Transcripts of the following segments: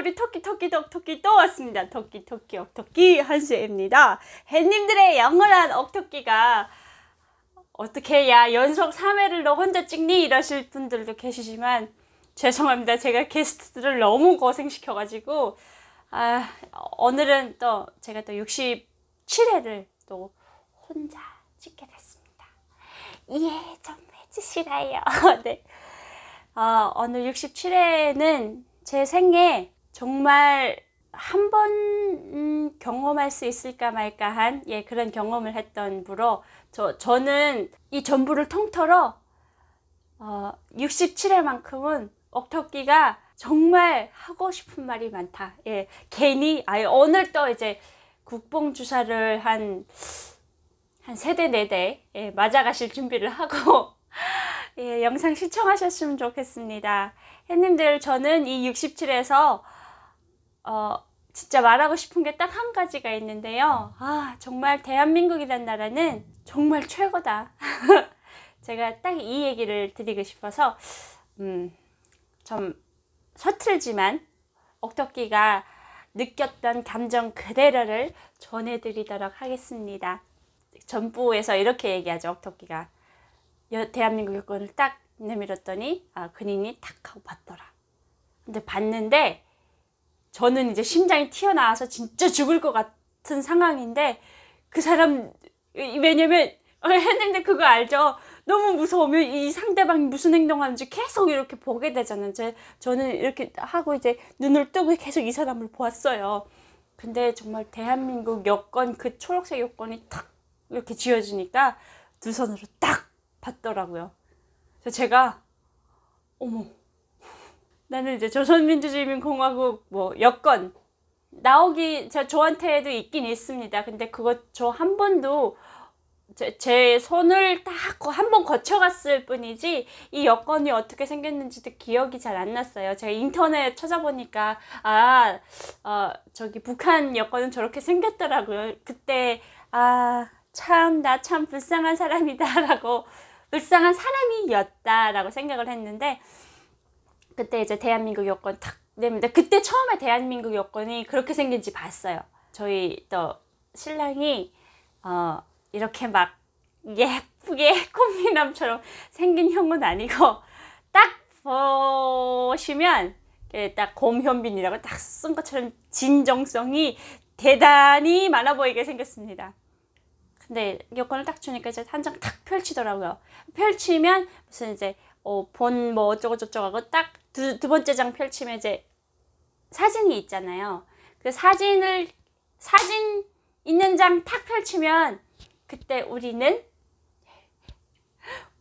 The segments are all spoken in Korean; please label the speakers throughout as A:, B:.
A: 우리 토끼 또 왔습니다. 토끼 한수입니다. 햇님들의 영원한 억토끼가 어떻게 야 연속 3회를 너 혼자 찍니? 이러실 분들도 계시지만 죄송합니다. 제가 게스트들을 너무 고생시켜가지고 오늘은 또 제가 또 67회를 또 혼자 찍게 됐습니다. 이해 좀 해주시라요. 네. 오늘 67회는 제 생에 정말 한 번 경험할 수 있을까 말까 한 그런 경험을 했던 부로 저는 이 전부를 통틀어 67회만큼은 억토끼가 정말 하고 싶은 말이 많다. 괜히 오늘 또 이제 국뽕 주사를 한 3대 4대 맞아가실 준비를 하고 영상 시청하셨으면 좋겠습니다. 햇님들, 저는 이 67에서 진짜 말하고 싶은 게 딱 한 가지가 있는데요. 정말 대한민국이란 나라는 정말 최고다. 제가 딱 이 얘기를 드리고 싶어서 좀 서툴지만 억토끼가 느꼈던 감정 그대로를 전해드리도록 하겠습니다. 전부에서 이렇게 얘기하죠. 억토끼가 대한민국 여권을 딱 내밀었더니 근인이 탁 하고 받더라. 근데 봤는데 저는 이제 심장이 튀어나와서 진짜 죽을 것 같은 상황인데 그 사람, 왜냐면 했는데 그거 알죠? 너무 무서우면 이 상대방이 무슨 행동하는지 계속 이렇게 보게 되잖아요. 저는 이렇게 하고 이제 눈을 뜨고 계속 이 사람을 보았어요. 근데 정말 대한민국 여권, 그 초록색 여권이 탁 이렇게 쥐어지니까 두 손으로 딱 받더라고요. 그래서 제가 어머, 나는 이제 조선민주주의인민공화국 여권 나오기 저한테도 있긴 있습니다. 근데 그거 저 한 번도 제 손을 딱 한 번 거쳐갔을 뿐이지 이 여권이 어떻게 생겼는지도 기억이 잘 안 났어요. 제가 인터넷 찾아보니까 저기 북한 여권은 저렇게 생겼더라고요. 그때 참 나 참 불쌍한 사람이다 라고, 불쌍한 사람이었다 라고 생각을 했는데, 그때 이제 대한민국 여권 탁 내밀는데 그때 처음에 대한민국 여권이 그렇게 생긴지 봤어요. 저희 또 신랑이 이렇게 막 예쁘게 꽃미남처럼 생긴 형은 아니고 딱 보시면 딱 곰현빈이라고 딱 쓴 것처럼 진정성이 대단히 많아 보이게 생겼습니다. 근데 여권을 딱 주니까 이제 한 장 탁 펼치더라고요. 펼치면 무슨 이제 본 어쩌고 저쩌고 하고 딱 두 번째 장 펼치면 이제 사진이 있잖아요. 그 사진 있는 장 탁 펼치면 그때 우리는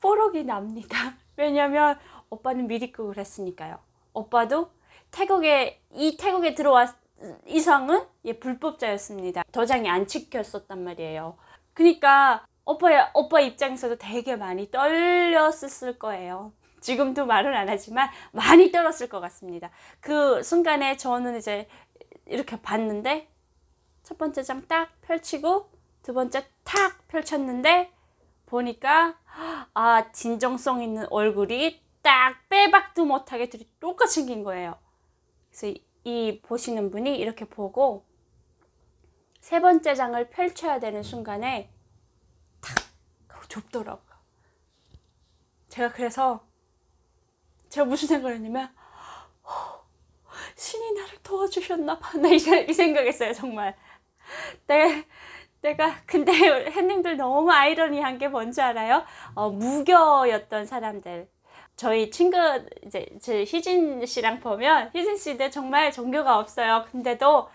A: 뽀록이 납니다. 왜냐면 오빠는 미리국을 했으니까요. 오빠도 태국에 들어왔 이상은 불법자였습니다. 도장이 안 찍혔었단 말이에요. 그러니까 오빠 입장에서도 되게 많이 떨렸을 거예요. 지금도 말은 안 하지만 많이 떨었을 것 같습니다. 그 순간에 저는 이제 이렇게 봤는데 첫 번째 장 딱 펼치고 두 번째 탁 펼쳤는데 보니까 진정성 있는 얼굴이 딱 빼박도 못하게 둘이 똑같이 생긴 거예요. 그래서 이 보시는 분이 이렇게 보고 세 번째 장을 펼쳐야 되는 순간에 탁 하고 좁더라고요. 제가 무슨 생각을 했냐면 신이 나를 도와주셨나 봐. 나 이 생각했어요. 정말 근데 햇님들 너무 아이러니한 게 뭔지 알아요? 무교였던 사람들, 저희 친구 이제 제 희진 씨랑 보면 희진 씨도 정말 종교가 없어요. 근데도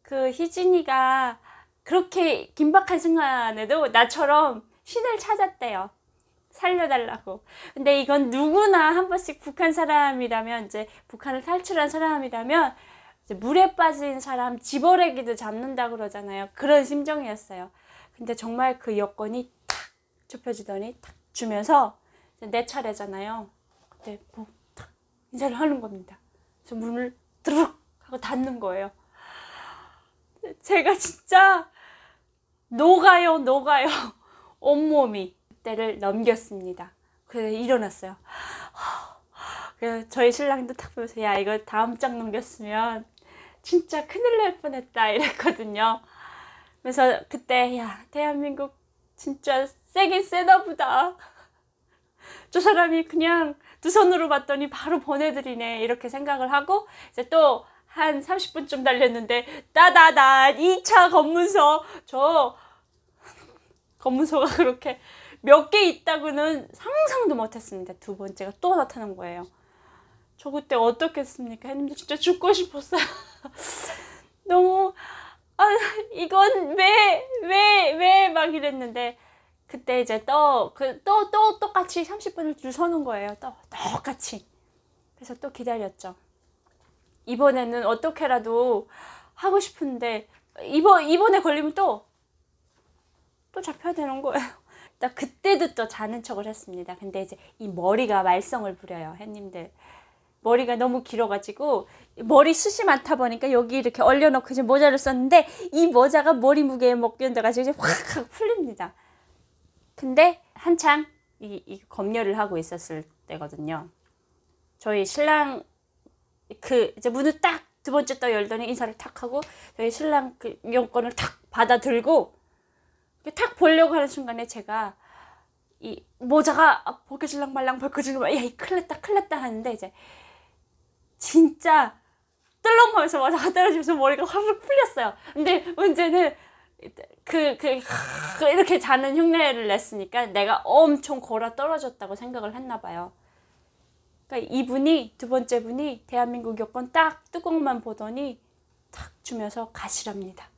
A: 그 희진이가 그렇게 긴박한 순간에도 나처럼 신을 찾았대요. 살려달라고. 근데 이건 누구나 한 번씩 북한 사람이라면, 이제 북한을 탈출한 사람이라면 이제 물에 빠진 사람 지버레기도 잡는다 그러잖아요. 그런 심정이었어요. 근데 정말 그 여권이 탁 좁혀지더니 탁 주면서 내 차례잖아요. 그때 탁 인사를 하는 겁니다. 그래서 문을 드르륵 하고 닫는 거예요. 제가 진짜 녹아요. 온몸이. 그때를 넘겼습니다. 그래서 일어났어요. 그래서 저희 신랑도 탁 보면서 야, 이거 다음 장 넘겼으면 진짜 큰일 날 뻔했다 이랬거든요. 그래서 그때 야, 대한민국 진짜 세긴 세나 보다. 저 사람이 그냥 두 손으로 봤더니 바로 보내드리네 이렇게 생각을 하고 이제 또 한 30분쯤 달렸는데 따다단 2차 검문소. 저 검문소가 그렇게 몇 개 있다고는 상상도 못했습니다. 두 번째가 또 나타난 거예요. 저 그때 어떻겠습니까? 했는데 진짜 죽고 싶었어요. 너무 이건 왜 막 이랬는데 그때 이제 똑같이 30분을 줄 서는 거예요. 똑같이. 그래서 또 기다렸죠. 이번에는 어떻게라도 하고 싶은데 이번에 걸리면 또 잡혀야 되는 거예요. 그때도 또 자는 척을 했습니다. 근데 이제 이 머리가 말썽을 부려요, 햇님들. 머리가 너무 길어가지고 머리 숱이 많다 보니까 여기 이렇게 얼려놓고 이제 모자를 썼는데 이 모자가 머리 무게에 못 견뎌가지고 이제 확 풀립니다. 근데 한참 이 검열을 하고 있었을 때거든요. 저희 신랑 이제 문을 딱 두 번째 또 열더니 인사를 탁 하고 저희 신랑 용건을 탁 받아들고 탁 보려고 하는 순간에 제가 이 모자가 벗겨질랑 말랑 벗겨질랑 야, 큰일 났다 하는데 이제 진짜 뜰렁하면서 모자가 떨어지면서 머리가 확 풀렸어요. 근데 문제는 이렇게 자는 흉내를 냈으니까 내가 엄청 골아 떨어졌다고 생각을 했나 봐요. 그러니까 이분이, 두 번째 분이 대한민국 여권 딱 뚜껑만 보더니 탁 주면서 가시랍니다.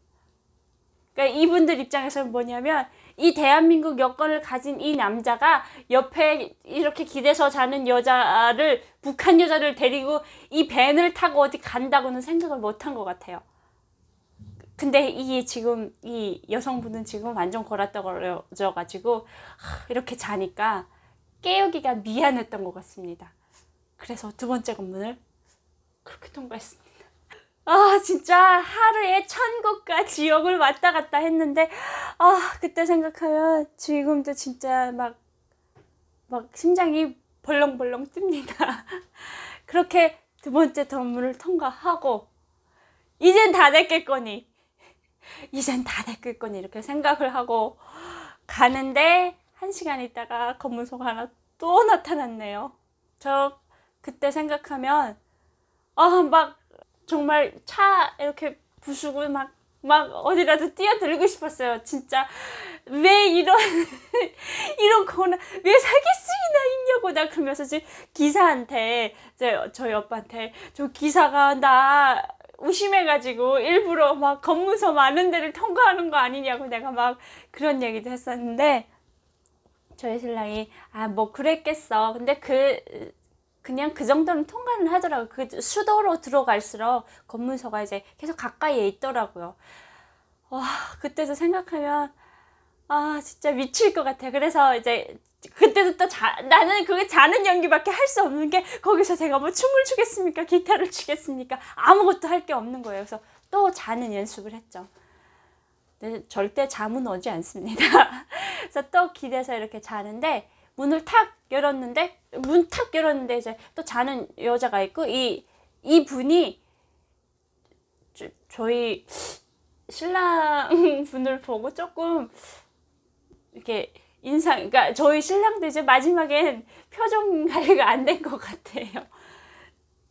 A: 그러니까 이분들 입장에서는 뭐냐면 이 대한민국 여권을 가진 이 남자가 옆에 이렇게 기대서 자는 여자를, 북한 여자를 데리고 이 밴을 타고 어디 간다고는 생각을 못한 것 같아요. 근데 이 여성분은 지금 완전 골아떨어져가지고 이렇게 자니까 깨우기가 미안했던 것 같습니다. 그래서 두 번째 검문을 그렇게 통과했습니다. 진짜 하루에 천국과 지옥을 왔다 갔다 했는데 그때 생각하면 지금도 진짜 막 심장이 벌렁벌렁 뜹니다. 그렇게 두 번째 검문을 통과하고 이젠 다 됐겠거니 이렇게 생각을 하고 가는데 1시간 있다가 검문소가 하나 또 나타났네요. 저 그때 생각하면 막 정말 차 이렇게 부수고 막 어디라도 뛰어들고 싶었어요. 진짜 왜 이런 거나 왜 사기쓰기나 있냐고. 나 그러면서 지금 기사한테 저희 오빠한테 저 기사가 나 의심해가지고 일부러 막 검문소 많은 데를 통과하는 거 아니냐고 내가 막 그런 얘기도 했었는데 저희 신랑이 뭐 그랬겠어. 근데 그냥 그 정도는 통과는 하더라고요. 그 수도로 들어갈수록 검문소가 이제 계속 가까이에 있더라고요. 와, 그때도 생각하면 진짜 미칠 것 같아. 그래서 이제 그때도 또 나는 그게 자는 연기밖에 할 수 없는 게 거기서 제가 뭐 춤을 추겠습니까? 기타를 치겠습니까? 아무것도 할 게 없는 거예요. 그래서 또 자는 연습을 했죠. 근데 절대 잠은 오지 않습니다. 그래서 또 기대서 이렇게 자는데 문을 탁 열었는데 이제 또 자는 여자가 있고 이 분이 저희 신랑 분을 보고 조금 이렇게 그러니까 저희 신랑도 이제 마지막엔 표정 관리가 안 된 것 같아요.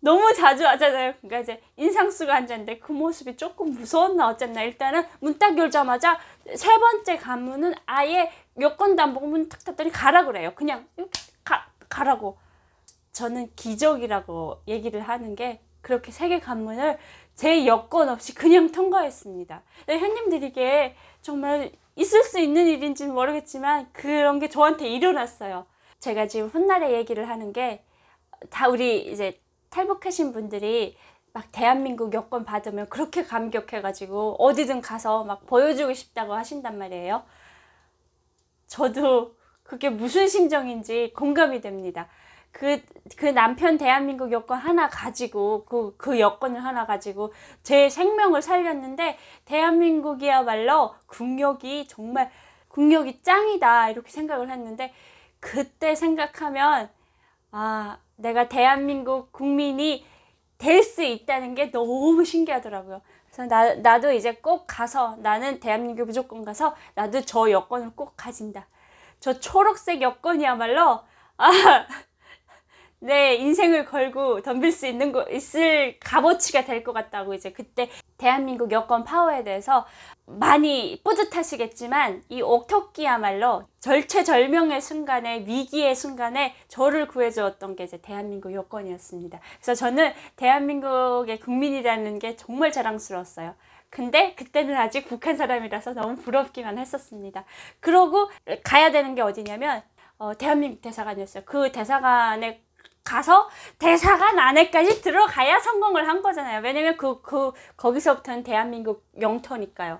A: 너무 자주 하잖아요. 그러니까 이제 인상 쓰고 앉았는데 그 모습이 조금 무서웠나 어쨌나 일단은 문 딱 열자마자 세 번째 관문은 아예 여권도 안 보고 문 탁 닫더니 가라 그래요. 그냥 이렇게 가라고. 저는 기적이라고 얘기를 하는 게 그렇게 세 개 관문을 제 여권 없이 그냥 통과했습니다. 형님들이 이게 정말 있을 수 있는 일인지는 모르겠지만 그런 게 저한테 일어났어요. 제가 지금 훗날에 얘기를 하는 게 다 우리 이제 탈북하신 분들이 막 대한민국 여권 받으면 그렇게 감격해가지고 어디든 가서 막 보여주고 싶다고 하신단 말이에요. 저도 그게 무슨 심정인지 공감이 됩니다. 그 남편 대한민국 여권 하나 가지고 그 여권을 하나 가지고 제 생명을 살렸는데 대한민국이야말로 정말 국력이 짱이다 이렇게 생각을 했는데 그때 생각하면 내가 대한민국 국민이 될 수 있다는 게 너무 신기하더라고요. 그래서 나도 이제 꼭 가서, 나는 대한민국 무조건 가서 나도 저 여권을 꼭 가진다. 저 초록색 여권이야말로 내 인생을 걸고 덤빌 수 있을 값어치가 될 것 같다고, 이제 그때 대한민국 여권 파워에 대해서 많이 뿌듯하시겠지만, 이 옥토끼야말로 절체절명의 순간에, 위기의 순간에 저를 구해주었던 게 이제 대한민국 여권이었습니다. 그래서 저는 대한민국의 국민이라는 게 정말 자랑스러웠어요. 근데 그때는 아직 북한 사람이라서 너무 부럽기만 했었습니다. 그러고 가야 되는 게 어디냐면 대한민국 대사관이었어요. 그 대사관에 가서 대사관 안에까지 들어가야 성공을 한 거잖아요. 왜냐면 거기서부터는 대한민국 영토니까요.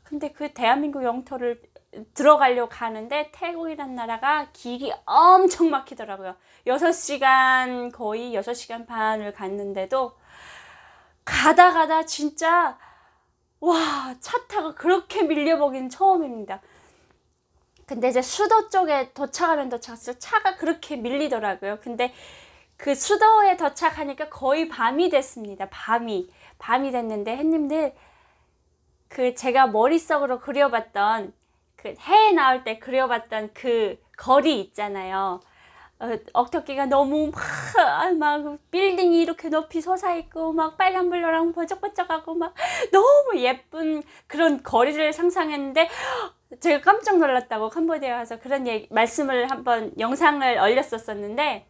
A: 근데 그 대한민국 영토를 들어가려고 가는데 태국이란 나라가 길이 엄청 막히더라고요. 6시간, 거의 6시간 반을 갔는데도 가다 진짜 와, 차 타고 그렇게 밀려보기는 처음입니다. 근데 이제 수도 쪽에 도착하면 도착했어요. 차가 그렇게 밀리더라고요. 근데 그 수도에 도착하니까 거의 밤이 됐습니다. 밤이 됐는데, 햇님들, 그 제가 머릿속으로 그려봤던, 그 해에 나올 때 그려봤던 그 거리 있잖아요. 옥토끼가 너무 막 빌딩이 이렇게 높이 솟아있고 막 빨간불로랑 번쩍번쩍하고 막 너무 예쁜 그런 거리를 상상했는데, 제가 깜짝 놀랐다고 캄보디아 가서 그런 말씀을 한번 영상을 올렸었는데,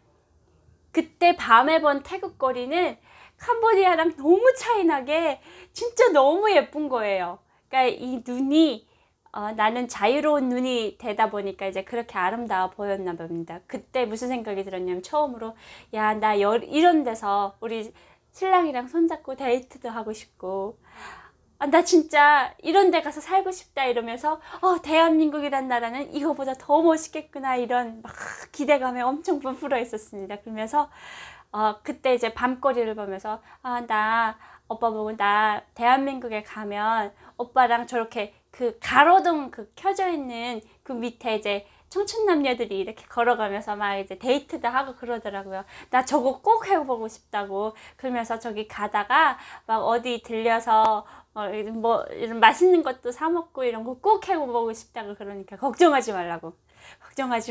A: 그때 밤에 본 태국 거리는 캄보디아랑 너무 차이나게 진짜 너무 예쁜 거예요. 그러니까 이 눈이 나는 자유로운 눈이 되다 보니까 이제 그렇게 아름다워 보였나 봅니다. 그때 무슨 생각이 들었냐면, 처음으로 야, 나 이런 데서 우리 신랑이랑 손잡고 데이트도 하고 싶고, 나 진짜 이런 데 가서 살고 싶다 이러면서 대한민국이란 나라는 이거보다 더 멋있겠구나, 이런 막 기대감에 엄청 부풀어 있었습니다. 그러면서 그때 이제 밤거리를 보면서 오빠 보고 나 대한민국에 가면 오빠랑 저렇게 그 가로등 그 켜져 있는 그 밑에 이제 청춘남녀들이 이렇게 걸어가면서 막 이제 데이트도 하고 그러더라고요. 나 저거 꼭 해보고 싶다고. 그러면서 저기 가다가 막 어디 들려서 뭐 이런 맛있는 것도 사 먹고 이런 거 꼭 해보고 싶다고. 그러니까 걱정하지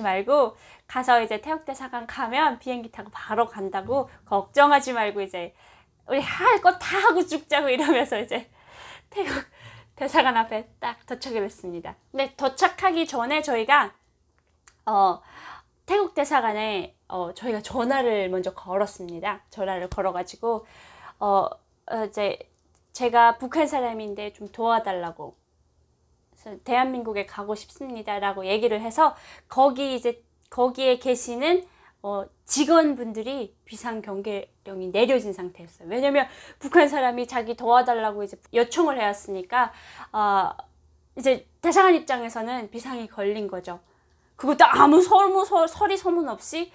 A: 말고 가서 이제 태국 대사관 가면 비행기 타고 바로 간다고, 걱정하지 말고 이제 우리 할 거 다 하고 죽자고 이러면서 이제 태국 대사관 앞에 딱 도착을 했습니다. 근데 도착하기 전에 저희가 태국 대사관에 저희가 전화를 먼저 걸었습니다. 전화를 걸어가지고 이제 제가 북한 사람인데 좀 도와달라고, 그래서 대한민국에 가고 싶습니다라고 얘기를 해서 거기에 계시는 직원분들이 비상경계령이 내려진 상태였어요. 왜냐면 북한 사람이 자기 도와달라고 이제 요청을 해왔으니까 이제 대사관 입장에서는 비상이 걸린 거죠. 그것도 아무 서리 소문 없이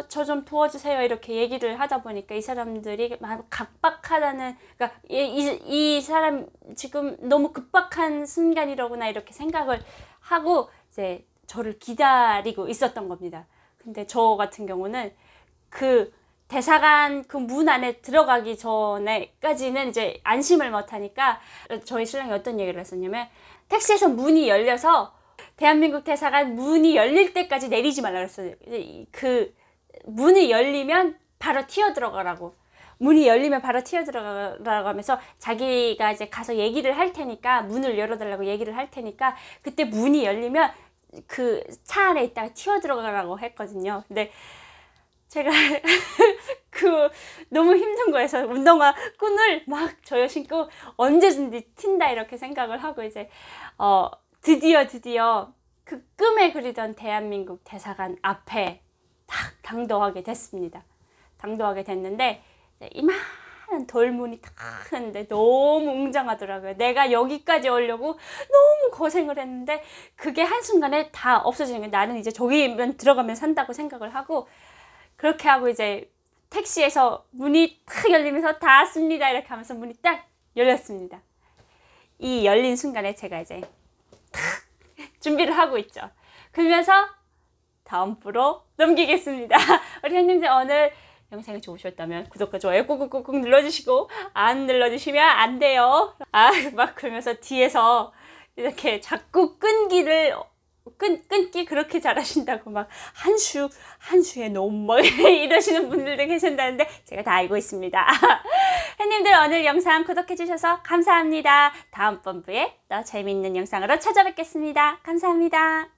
A: 저 좀 도와주세요 이렇게 얘기를 하다 보니까 이 사람들이 각박하다는, 그러니까 이 사람 지금 너무 급박한 순간이로구나 이렇게 생각을 하고 이제 저를 기다리고 있었던 겁니다. 근데 저 같은 경우는 그 대사관 그 문 안에 들어가기 전에까지는 이제 안심을 못하니까, 저희 신랑이 어떤 얘기를 했었냐면, 택시에서 문이 열려서 대한민국 대사관 문이 열릴 때까지 내리지 말라 그랬어요. 그 문이 열리면 바로 튀어 들어가라고. 문이 열리면 바로 튀어 들어가라고 하면서 자기가 이제 가서 얘기를 할 테니까, 문을 열어달라고 얘기를 할 테니까 그때 문이 열리면 그 차 안에 있다가 튀어 들어가라고 했거든요. 근데 제가 너무 힘든 거에서 운동화 끈을 막 조여 신고 언제든지 튄다 이렇게 생각을 하고 이제 드디어 그 꿈에 그리던 대한민국 대사관 앞에 딱 당도하게 됐습니다. 당도하게 됐는데 이만한 돌문이 딱 했는데 너무 웅장하더라고요. 내가 여기까지 오려고 너무 고생을 했는데 그게 한순간에 다 없어지는 거예요. 나는 이제 저기면 들어가면 산다고 생각을 하고, 그렇게 하고 이제 택시에서 문이 탁 열리면서 다 왔습니다 이렇게 하면서 문이 딱 열렸습니다. 이 열린 순간에 제가 이제 준비를 하고 있죠. 그러면서 다음 부로 넘기겠습니다. 우리 형님들 오늘 영상이 좋으셨다면 구독과 좋아요 꾹꾹꾹꾹 눌러주시고 안 눌러주시면 안 돼요. 막 그러면서 뒤에서 이렇게 자꾸 끊기 그렇게 잘하신다고 막 한수에 너무 막 이러시는 분들도 계신다는데 제가 다 알고 있습니다. 햇님들 오늘 영상 구독해주셔서 감사합니다. 다음번부에 더 재밌는 영상으로 찾아뵙겠습니다. 감사합니다.